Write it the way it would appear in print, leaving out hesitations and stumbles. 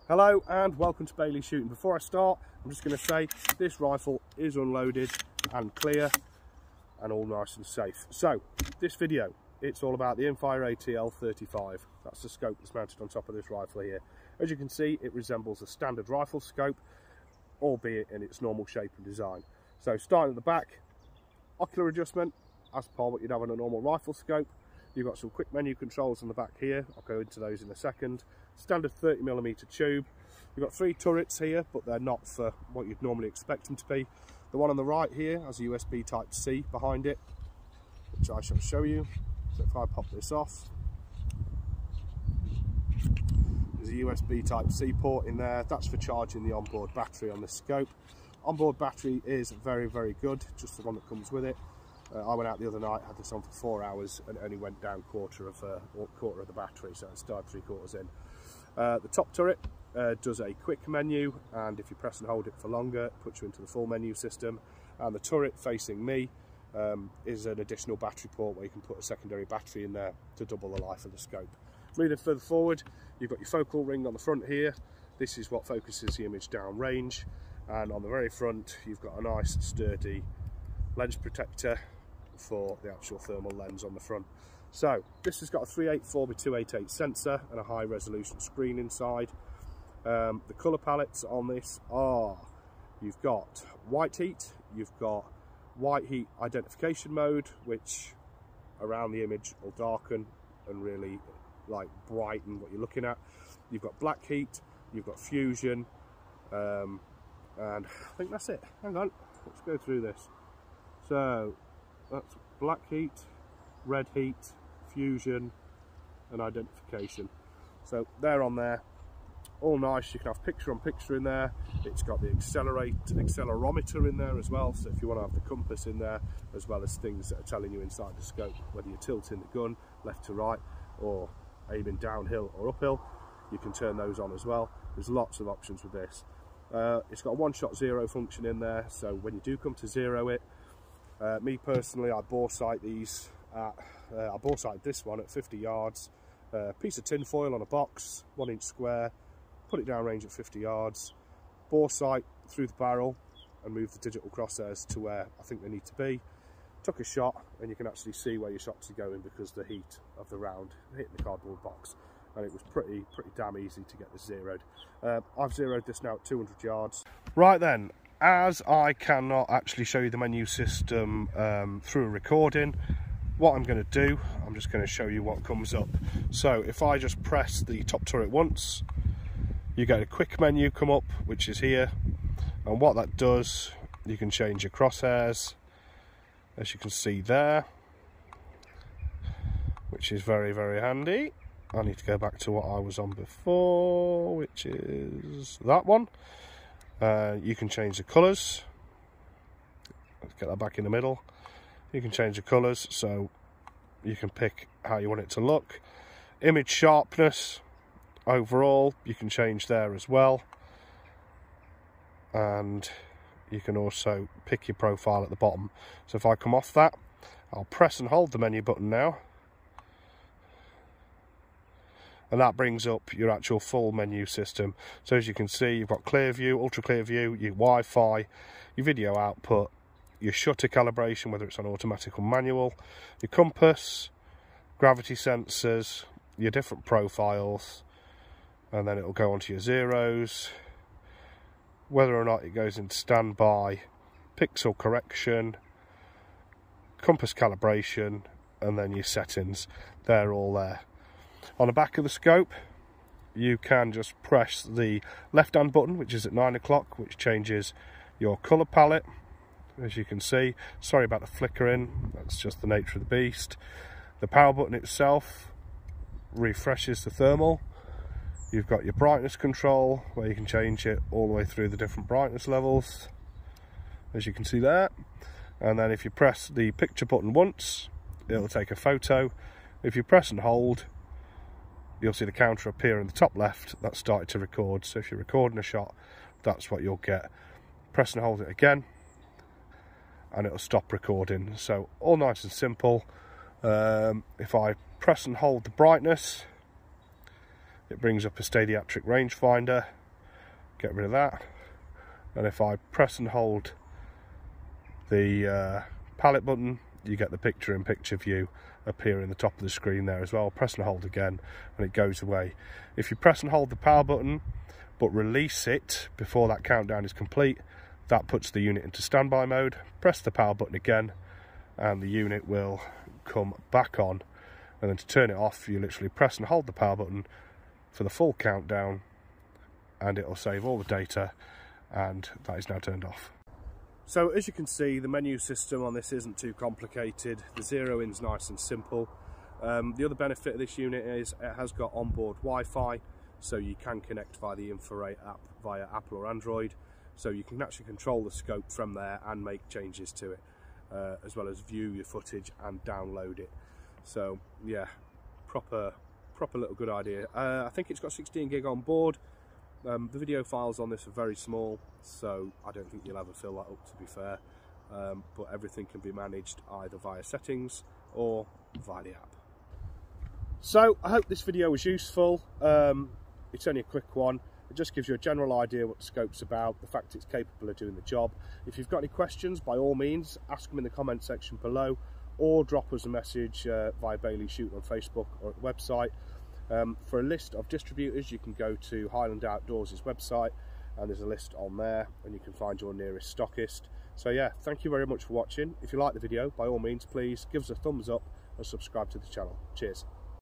Hello and welcome to Bailey Shooting. Before I start, I'm just going to say this rifle is unloaded and clear and all nice and safe. So this video, it's all about the Infiray TL 35. That's the scope that's mounted on top of this rifle here. As you can see, it resembles a standard rifle scope, albeit in its normal shape and design. So starting at the back, ocular adjustment as per what you'd have on a normal rifle scope. You've got some quick menu controls on the back here. I'll go into those in a second. Standard 30mm tube. You've got 3 turrets here, but they're not for what you'd normally expect them to be. The one on the right here has a USB Type-C behind it, which I shall show you. So if I pop this off, there's a USB Type-C port in there. That's for charging the onboard battery on the scope. Onboard battery is very, very good, just the one that comes with it. I went out the other night, had this on for 4 hours, and it only went down quarter of the battery, so it started 3/4 in. The top turret does a quick menu, and if you press and hold it for longer, it puts you into the full menu system. And the turret facing me is an additional battery port where you can put a secondary battery in there to double the life of the scope. Moving further forward, you've got your focal ring on the front here. This is what focuses the image down range, and on the very front you've got a nice sturdy lens protector for the actual thermal lens on the front. So this has got a 384x288 sensor and a high resolution screen inside. The colour palettes on this are, you've got white heat, you've got white heat identification mode, which around the image will darken and really like brighten what you're looking at. You've got black heat, you've got fusion, and I think that's it. Hang on, let's go through this. So that's black heat, red heat, fusion and identification. So they're on there, all nice. You can have picture on picture in there. It's got the accelerometer in there as well, so if you want to have the compass in there, as well as things that are telling you inside the scope whether you're tilting the gun left to right or aiming downhill or uphill, you can turn those on as well. There's lots of options with this. It's got a one-shot zero function in there, so when you do come to zero it, me personally, I bore sight these at, I bore sighted this one at 50 yards, piece of tin foil on a box, 1 inch square, put it down range at 50 yards, bore sight through the barrel and move the digital crosshairs to where I think they need to be. Took a shot and you can actually see where your shots are going because the heat of the round hitting the cardboard box, and it was pretty damn easy to get this zeroed. I've zeroed this now at 200 yards. Right then, as I cannot actually show you the menu system through a recording, what I'm going to do, I'm just going to show you what comes up. So if I just press the top turret once, you get a quick menu come up, which is here, and what that does, you can change your crosshairs, as you can see there, which is very, very handy. I need to go back to what I was on before, which is that one. You can change the colours. Let's get that back in the middle. You can change the colours, so you can pick how you want it to look. Image sharpness, overall, you can change there as well. And you can also pick your profile at the bottom. So if I come off that, I'll press and hold the menu button now. And that brings up your actual full menu system. So as you can see, you've got clear view, ultra clear view, your Wi-Fi, your video output, your shutter calibration, whether it's on automatic or manual, your compass, gravity sensors, your different profiles, and then it'll go onto your zeros, whether or not it goes into standby, pixel correction, compass calibration, and then your settings. They're all there. On the back of the scope, you can just press the left hand button, which is at 9 o'clock, which changes your colour palette, as you can see. Sorry about the flickering, that's just the nature of the beast. The power button itself refreshes the thermal. You've got your brightness control, where you can change it all the way through the different brightness levels, as you can see there. And then if you press the picture button once, it'll take a photo. If you press and hold, you'll see the counter appear in the top left. That's started to record. So if you're recording a shot, that's what you'll get. Press and hold it again and it'll stop recording. So all nice and simple. If I press and hold the brightness, it brings up a stadiatric rangefinder, get rid of that, and if I press and hold the palette button, you get the picture-in-picture view appear in the top of the screen there as well. Press and hold again and it goes away. If you press and hold the power button but release it before that countdown is complete, that puts the unit into standby mode. Press the power button again and the unit will come back on, and then to turn it off you literally press and hold the power button for the full countdown and it will save all the data, and that is now turned off. So as you can see, the menu system on this isn't too complicated. The zero in's nice and simple. The other benefit of this unit is it has got onboard Wi-Fi, so you can connect via the Infiray app via Apple or Android, so you can actually control the scope from there and make changes to it, as well as view your footage and download it. So yeah, proper little good idea. I think it's got 16 gig on board. The video files on this are very small, so I don't think you'll ever fill that up, to be fair, but everything can be managed either via settings or via the app. So I hope this video was useful. It's only a quick one. It just gives you a general idea what the scope's about, the fact it's capable of doing the job. If you've got any questions, by all means ask them in the comment section below, or drop us a message via Bailey Shooting on Facebook or at the website. For a list of distributors, you can go to Highland Outdoors' website, and there's a list on there and you can find your nearest stockist. So yeah, thank you very much for watching. If you like the video, by all means please give us a thumbs up and subscribe to the channel. Cheers.